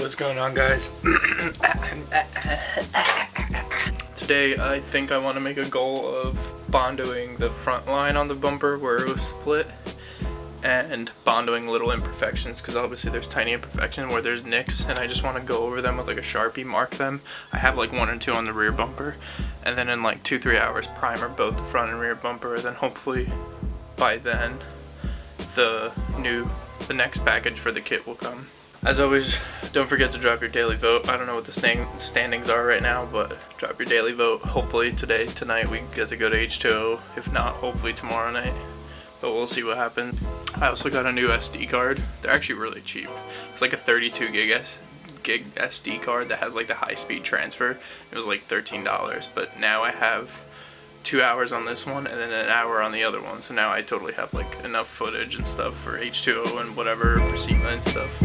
What's going on, guys? Today I think I want to make a goal of bondoing the front line on the bumper where it was split and bondoing little imperfections, because obviously there's tiny imperfections where there's nicks and I just want to go over them with like a Sharpie, mark them. I have like 1 or 2 on the rear bumper, and then in like 2-3 hours primer both the front and rear bumper, and then hopefully by then the next package for the kit will come. As always, don't forget to drop your daily vote. I don't know what the standings are right now, but drop your daily vote. Hopefully tonight we get to go to H2O. If not, hopefully tomorrow night. But we'll see what happens. I also got a new SD card. They're actually really cheap. It's like a 32 gig SD card that has like the high speed transfer. It was like $13, but now I have 2 hours on this one and then an hour on the other one. So now I totally have like enough footage and stuff for H2O and whatever for SEMA and stuff.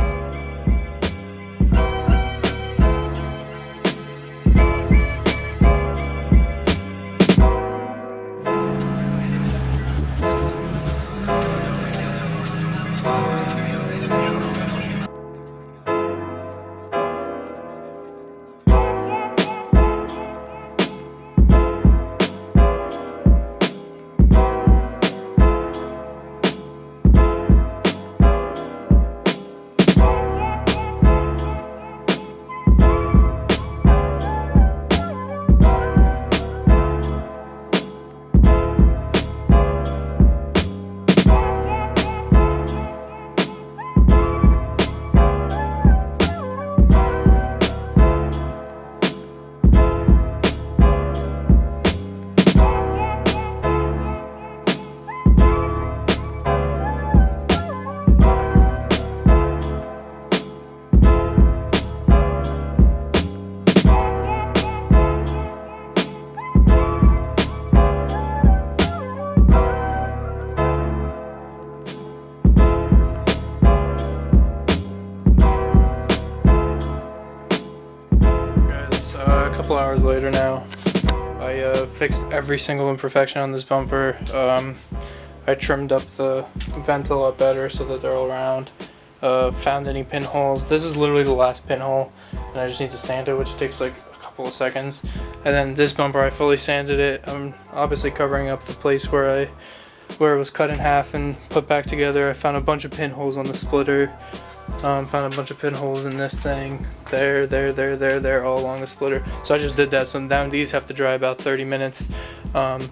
Hours later now, I fixed every single imperfection on this bumper. I trimmed up the vent a lot better so that they're all round. Found any pinholes. This is literally the last pinhole, and I just need to sand it, which takes like a couple of seconds. And then this bumper, I fully sanded it. I'm obviously covering up the place where it was cut in half and put back together. I found a bunch of pinholes on the splitter. Found a bunch of pinholes in this thing, there, all along the splitter. So I just did that. So now these have to dry about 30 minutes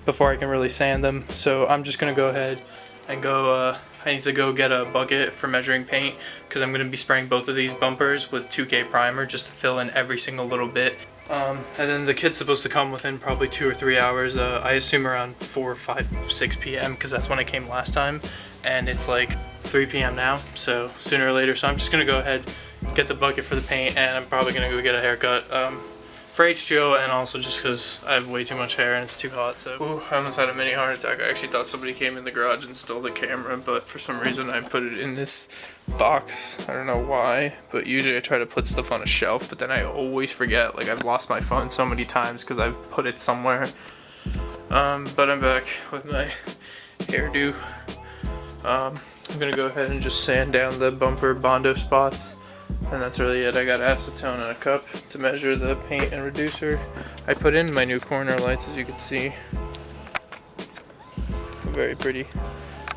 before I can really sand them. So I'm just gonna go ahead and go. I need to go get a bucket for measuring paint, because I'm gonna be spraying both of these bumpers with 2K primer just to fill in every single little bit. And then the kit's supposed to come within probably 2 or 3 hours. I assume around 4, 5, 6 p.m. because that's when it came last time, and it's like 3 p.m. now, so sooner or later. So I'm just gonna go ahead, get the bucket for the paint, and I'm probably gonna go get a haircut for H2O, and also just because I have way too much hair and it's too hot. So ooh, I almost had a mini heart attack. I actually thought somebody came in the garage and stole the camera, but for some reason I put it in this box. I don't know why, but usually I try to put stuff on a shelf, but then I always forget. Like, I've lost my phone so many times because I've put it somewhere. But I'm back with my hairdo. I'm gonna go ahead and just sand down the bumper bondo spots, and that's really it. I got acetone and a cup to measure the paint and reducer. I put in my new corner lights, as you can see. Very pretty.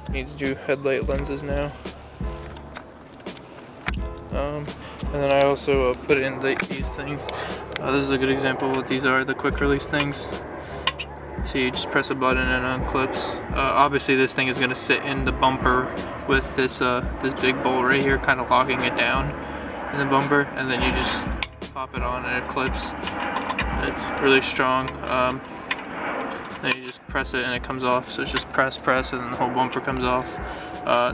Needs new headlight lenses now. And then I also put in these things. This is a good example of what these are, the quick release things. So you just press a button and it unclips. Obviously this thing is going to sit in the bumper with this big bolt right here, kind of locking it down in the bumper, and then you just pop it on and it clips. It's really strong. Then you just press it and it comes off. So it's just press, and then the whole bumper comes off.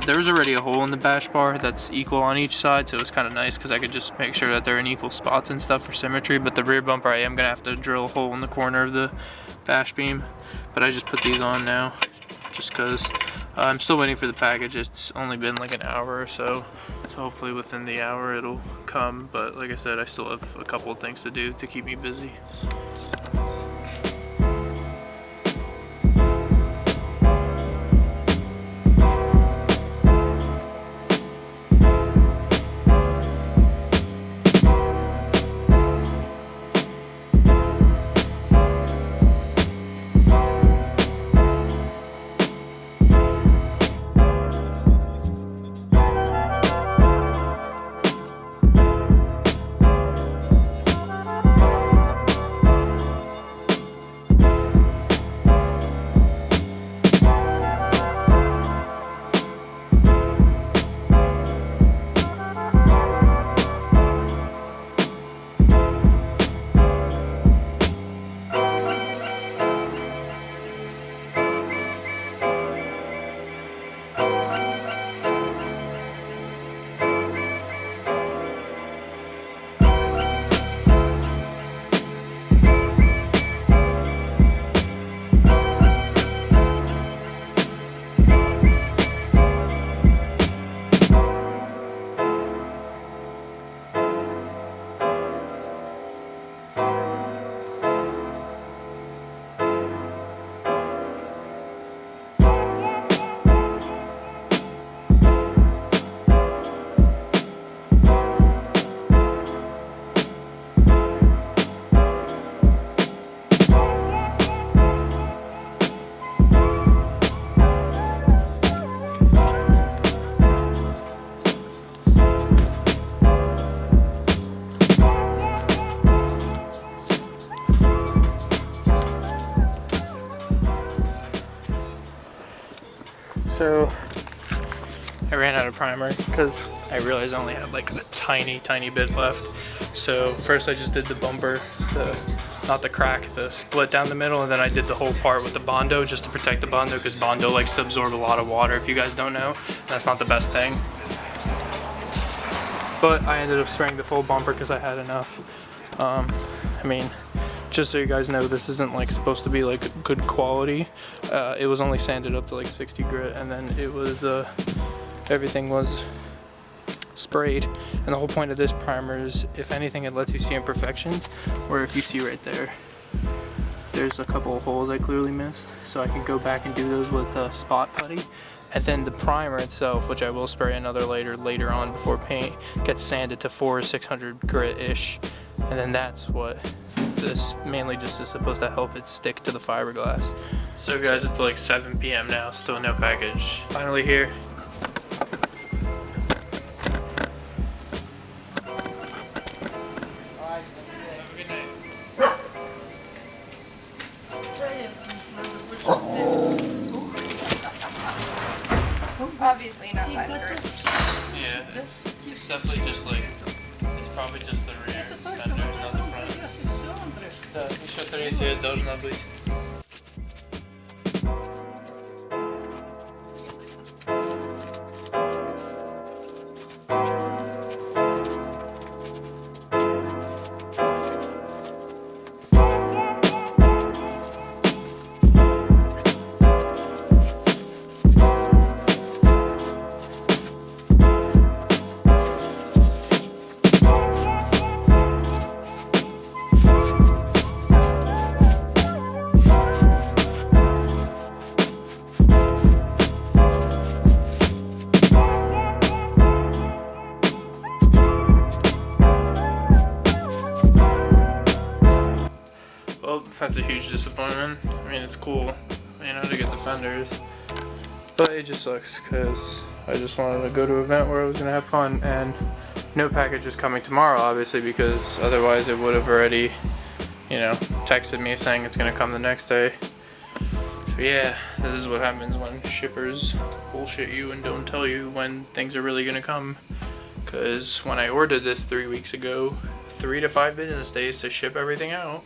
There's already a hole in the bash bar that's equal on each side, so it's kind of nice because I could just make sure that they're in equal spots and stuff for symmetry. But the rear bumper, I am going to have to drill a hole in the corner of the bash beam, but I just put these on now just because I'm still waiting for the package. It's only been like an hour or so, so hopefully within the hour it'll come, but like I said, I still have a couple of things to do to keep me busy. I ran out of primer because I realized I only had like a tiny bit left. So first I just did the bumper, not the crack, the split down the middle, and then I did the whole part with the Bondo just to protect the Bondo, because Bondo likes to absorb a lot of water, if you guys don't know. That's not the best thing. But I ended up spraying the full bumper because I had enough. I mean, just so you guys know, this isn't like supposed to be like good quality. It was only sanded up to like 60 grit, and then it was everything was sprayed. And the whole point of this primer is, if anything, it lets you see imperfections, where if you see right there, there's a couple of holes I clearly missed, so I can go back and do those with spot putty. And then the primer itself, which I will spray another later on before paint, gets sanded to 400 or 600 grit-ish, and then that's what this mainly just is supposed to help it stick to the fiberglass. So guys, it's like 7 p.m. now, still no package. Finally here. Obviously not size skirt. Yeah, it's definitely just like, it's probably just the rear fenders, not the front. Да, еще третья должна быть. Well, that's a huge disappointment. I mean, it's cool, you know, to get the fenders, but it just sucks because I just wanted to go to an event where I was gonna have fun, and no package is coming tomorrow, obviously, because otherwise it would have already, you know, texted me saying it's gonna come the next day. So yeah, this is what happens when shippers bullshit you and don't tell you when things are really gonna come. Because when I ordered this 3 weeks ago, 3 to 5 business days to ship everything out.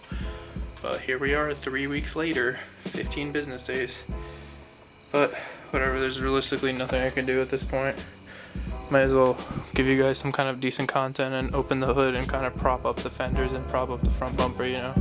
But here we are 3 weeks later, 15 business days. But whatever, there's realistically nothing I can do at this point. Might as well give you guys some kind of decent content and open the hood and kind of prop up the fenders and prop up the front bumper, you know?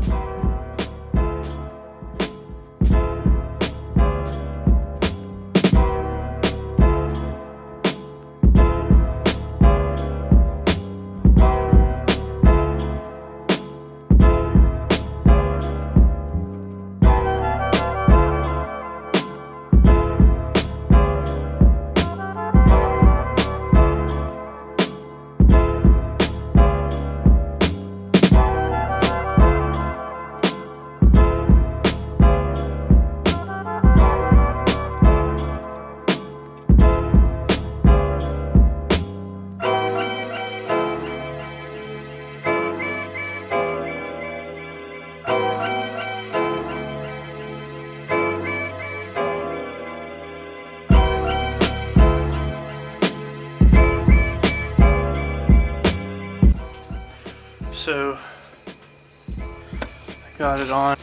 So I got it on.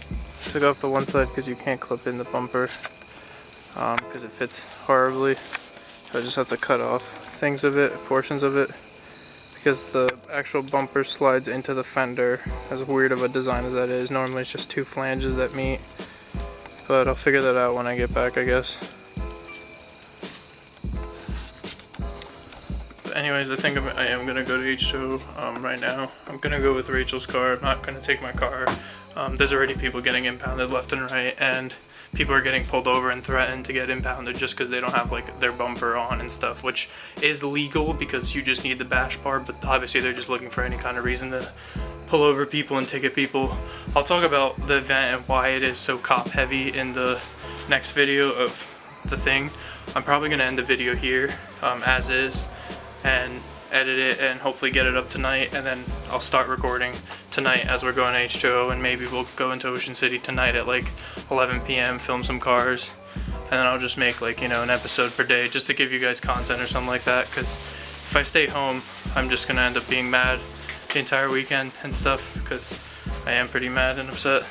Took off the one side because you can't clip in the bumper because it fits horribly. So I just have to cut off things of it, portions of it, because the actual bumper slides into the fender. As weird of a design as that is, normally it's just two flanges that meet. But I'll figure that out when I get back, I guess. Anyways, I think I am going to go to H2O right now. I'm going to go with Rachel's car. I'm not going to take my car. There's already people getting impounded left and right, and people are getting pulled over and threatened to get impounded just because they don't have like their bumper on and stuff, which is legal because you just need the bash part, but obviously they're just looking for any kind of reason to pull over people and ticket people. I'll talk about the event and why it is so cop heavy in the next video of the thing. I'm probably going to end the video here as is, and edit it and hopefully get it up tonight, and then I'll start recording tonight as we're going to H2O, and maybe we'll go into Ocean City tonight at like 11 p.m, film some cars, and then I'll just make like, you know, an episode per day just to give you guys content or something like that, because if I stay home, I'm just gonna end up being mad the entire weekend and stuff, because I am pretty mad and upset.